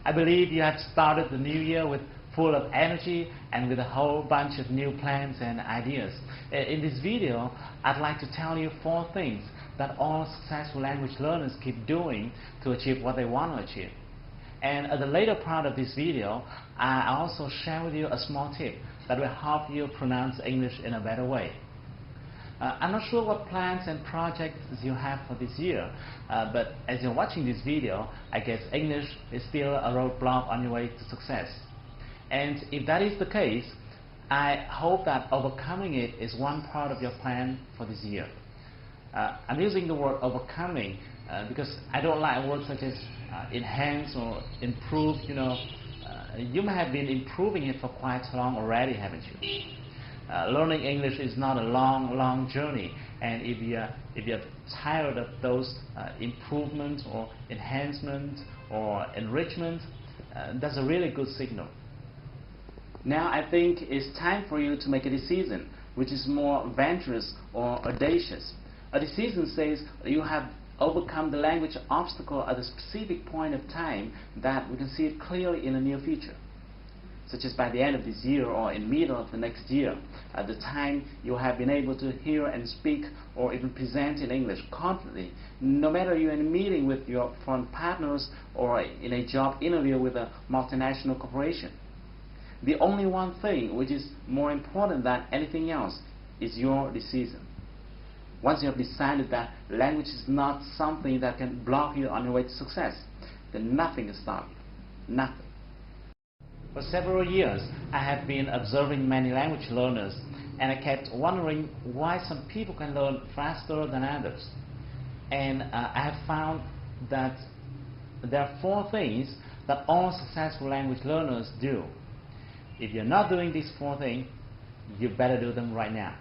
I believe you have started the new year with full of energy and with a whole bunch of new plans and ideas. In this video, I'd like to tell you 4 things that all successful language learners keep doing to achieve what they want to achieve. And at the later part of this video, I also share with you a small tip that will help you pronounce English in a better way. I'm not sure what plans and projects you have for this year, but as you're watching this video, I guess English is still a roadblock on your way to success. And if that is the case, I hope that overcoming it is one part of your plan for this year. I'm using the word overcoming because I don't like words such as enhance or improve. You may have been improving it for quite long already, haven't you? Learning English is not a long journey, and if you're tired of those improvements or enhancements or enrichment, that's a really good signal. Now I think it's time for you to make a decision which is more venturous or audacious. A decision says you have overcome the language obstacle at a specific point of time that we can see it clearly in the near future, such as by the end of this year or in the middle of the next year, at the time you have been able to hear and speak or even present in English confidently, no matter you're in a meeting with your foreign partners or in a job interview with a multinational corporation. The only one thing which is more important than anything else is your decision. Once you have decided that language is not something that can block you on your way to success, then nothing can stop you. Nothing. For several years, I have been observing many language learners, and I kept wondering why some people can learn faster than others. And I have found that there are 4 things that all successful language learners do. If you're not doing these 4 things, you better do them right now.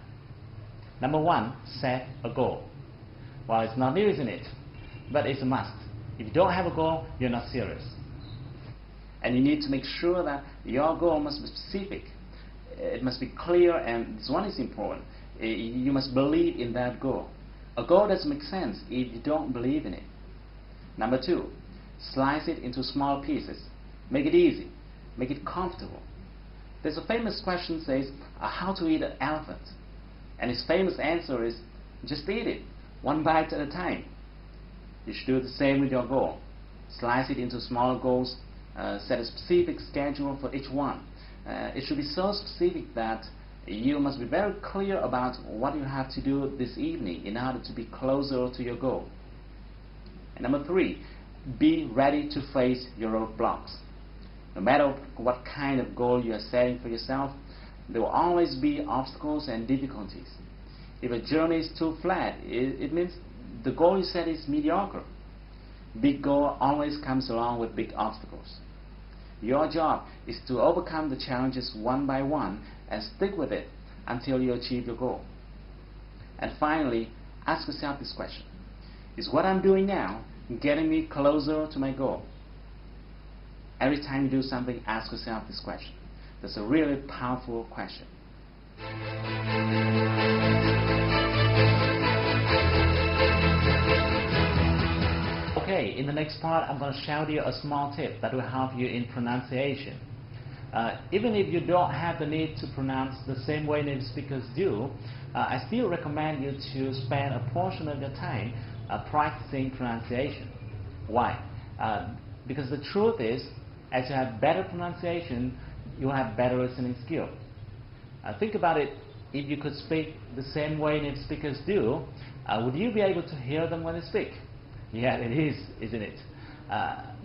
Number 1, set a goal. Well, it's not new, isn't it? But it's a must. If you don't have a goal, you're not serious. And you need to make sure that your goal must be specific. It must be clear, and this one is important. You must believe in that goal. A goal doesn't make sense if you don't believe in it. Number 2, slice it into small pieces. Make it easy. Make it comfortable. There's a famous question says, how to eat an elephant? And his famous answer is, just eat it, one bite at a time. You should do the same with your goal. Slice it into smaller goals. Set a specific schedule for each one. It should be so specific that you must be very clear about what you have to do this evening in order to be closer to your goal. And number 3, be ready to face your roadblocks. No matter what kind of goal you are setting for yourself, there will always be obstacles and difficulties. If a journey is too flat, it means the goal you set is mediocre. Big goal always comes along with big obstacles. Your job is to overcome the challenges one by one and stick with it until you achieve your goal. And finally, ask yourself this question: is what I'm doing now getting me closer to my goal? Every time you do something, ask yourself this question. That's a really powerful question. Okay, in the next part, I'm going to share with you a small tip that will help you in pronunciation. Even if you don't have the need to pronounce the same way native speakers do, I still recommend you to spend a portion of your time practicing pronunciation. Why? Because the truth is, as you have better pronunciation, you have better listening skill. Think about it. If you could speak the same way native speakers do, would you be able to hear them when they speak? Yeah, it is, isn't it?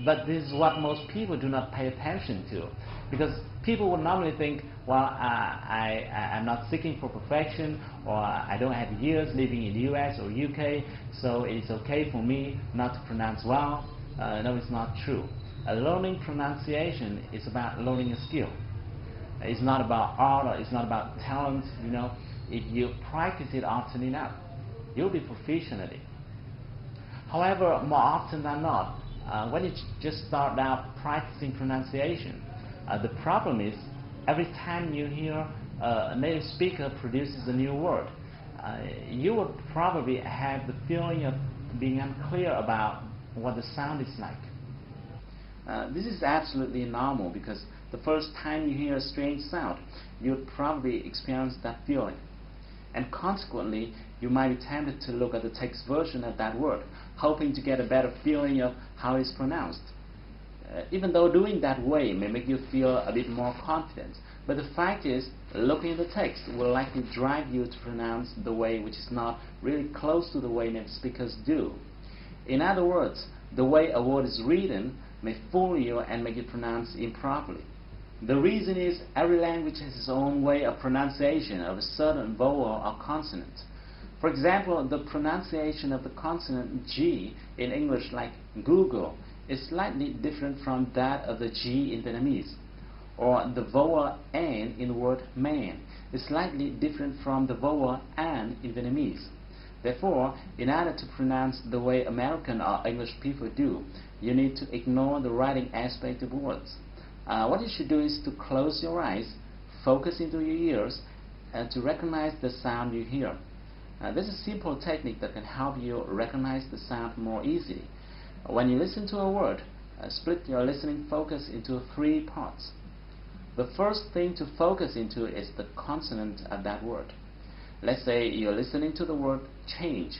But this is what most people do not pay attention to, because people would normally think, well, I'm not seeking for perfection, or I don't have years living in the US or UK, so it's okay for me not to pronounce well. No, it's not true. Learning pronunciation is about learning a skill. It's not about art, or it's not about talent. If you practice it often enough, you'll be proficient at it. However, more often than not, when you just start out practicing pronunciation, the problem is every time you hear a native speaker produces a new word, you would probably have the feeling of being unclear about what the sound is like. This is absolutely normal because the first time you hear a strange sound, you'll probably experience that feeling. And consequently, you might be tempted to look at the text version of that word, hoping to get a better feeling of how it's pronounced. Even though doing that way may make you feel a bit more confident, but the fact is, looking at the text will likely drive you to pronounce the way which is not really close to the way native speakers do. In other words, the way a word is written may fool you and make it pronounced improperly. The reason is every language has its own way of pronunciation of a certain vowel or consonant. For example, the pronunciation of the consonant G in English, like Google, is slightly different from that of the G in Vietnamese. Or the vowel N in the word man is slightly different from the vowel An in Vietnamese. Therefore, in order to pronounce the way American or English people do, you need to ignore the writing aspect of words. What you should do is to close your eyes, focus into your ears, and to recognize the sound you hear. This is a simple technique that can help you recognize the sound more easily. When you listen to a word, split your listening focus into 3 parts. The first thing to focus into is the consonant of that word. Let's say you're listening to the word change.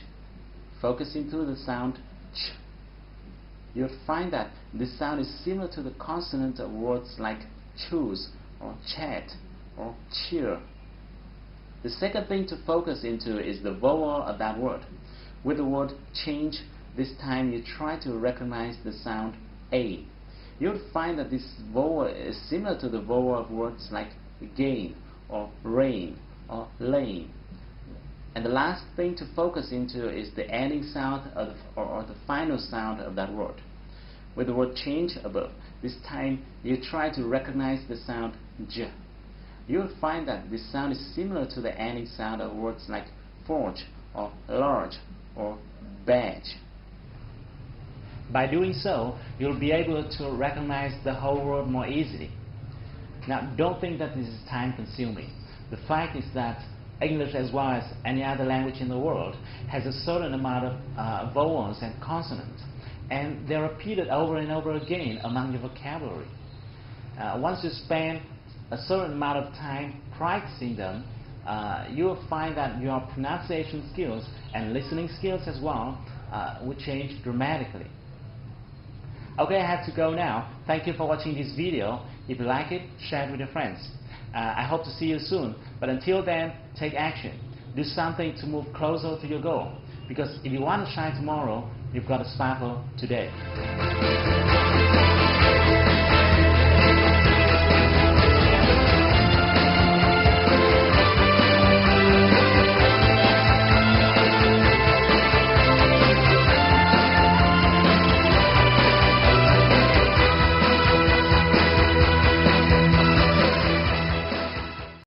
Focus into the sound ch. You'll find that this sound is similar to the consonant of words like choose or chat or cheer. The second thing to focus into is the vowel of that word. With the word change, this time you try to recognize the sound A. You'll find that this vowel is similar to the vowel of words like gain or rain or lane. And the last thing to focus into is the ending sound of or the final sound of that word. With the word change above, this time you try to recognize the sound J. You'll find that this sound is similar to the ending sound of words like forge or large or badge. By doing so, you'll be able to recognize the whole word more easily. Now, don't think that this is time-consuming. The fact is that English, as well as any other language in the world, has a certain amount of vowels and consonants, and they're repeated over and over again among your vocabulary. Once you spend a certain amount of time practicing them, you will find that your pronunciation skills and listening skills as well will change dramatically. Okay, I have to go now. Thank you for watching this video. If you like it, share it with your friends. I hope to see you soon, but until then, take action. Do something to move closer to your goal, because if you want to shine tomorrow, you've got to sparkle today.